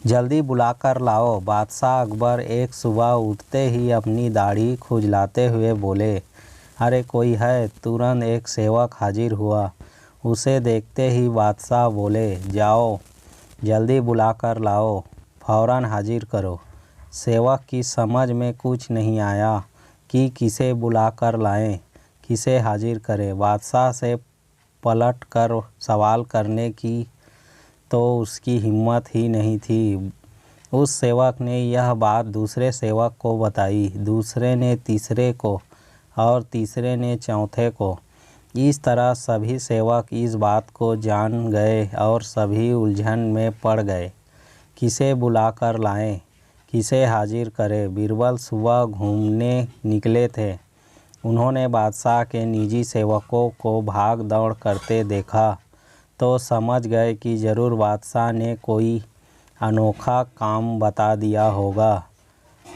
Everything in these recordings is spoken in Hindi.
जल्दी बुलाकर लाओ। बादशाह अकबर एक सुबह उठते ही अपनी दाढ़ी खुजलाते हुए बोले, अरे कोई है? तुरंत एक सेवक हाजिर हुआ। उसे देखते ही बादशाह बोले, जाओ जल्दी बुलाकर लाओ, फौरन हाजिर करो। सेवक की समझ में कुछ नहीं आया कि किसे बुलाकर लाएं, किसे हाजिर करें। बादशाह से पलट कर सवाल करने की तो उसकी हिम्मत ही नहीं थी। उस सेवक ने यह बात दूसरे सेवक को बताई, दूसरे ने तीसरे को और तीसरे ने चौथे को। इस तरह सभी सेवक इस बात को जान गए और सभी उलझन में पड़ गए। किसे बुलाकर लाएं, किसे हाजिर करें। बीरबल सुबह घूमने निकले थे। उन्होंने बादशाह के निजी सेवकों को भाग दौड़ करते देखा तो समझ गए कि ज़रूर बादशाह ने कोई अनोखा काम बता दिया होगा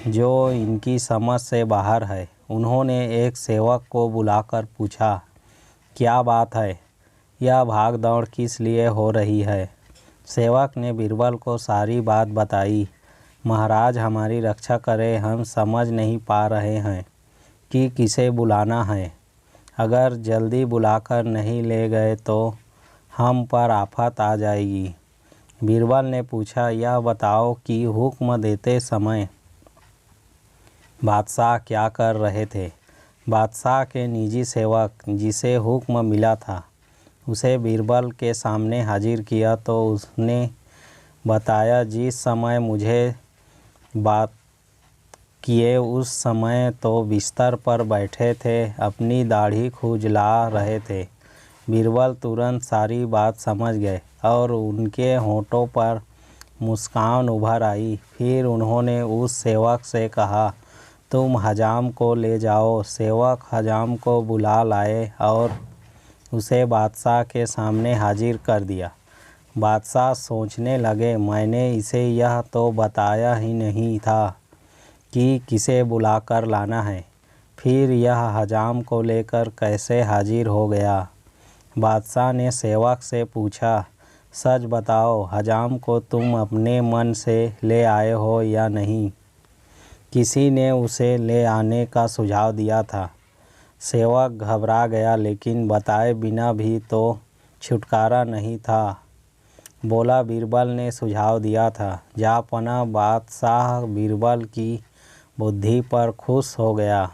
जो इनकी समझ से बाहर है। उन्होंने एक सेवक को बुलाकर पूछा, क्या बात है? यह भाग दौड़ किस लिए हो रही है? सेवक ने बीरबल को सारी बात बताई। महाराज हमारी रक्षा करें, हम समझ नहीं पा रहे हैं कि किसे बुलाना है। अगर जल्दी बुलाकर नहीं ले गए तो हम पर आफत आ जाएगी। बीरबल ने पूछा, यह बताओ कि हुक्म देते समय बादशाह क्या कर रहे थे? बादशाह के निजी सेवक जिसे हुक्म मिला था उसे बीरबल के सामने हाजिर किया तो उसने बताया, जिस समय मुझे बात किए उस समय तो बिस्तर पर बैठे थे, अपनी दाढ़ी खुजला रहे थे। बीरबल तुरंत सारी बात समझ गए और उनके होठों पर मुस्कान उभर आई। फिर उन्होंने उस सेवक से कहा, तुम हजाम को ले जाओ। सेवक हजाम को बुला लाए और उसे बादशाह के सामने हाजिर कर दिया। बादशाह सोचने लगे, मैंने इसे यह तो बताया ही नहीं था कि किसे बुलाकर लाना है, फिर यह हजाम को लेकर कैसे हाजिर हो गया? बादशाह ने सेवक से पूछा, सच बताओ, हजाम को तुम अपने मन से ले आए हो या नहीं? किसी ने उसे ले आने का सुझाव दिया था। सेवक घबरा गया, लेकिन बताए बिना भी तो छुटकारा नहीं था। बोला, बीरबल ने सुझाव दिया था। जापना बादशाह बीरबल की बुद्धि पर खुश हो गया।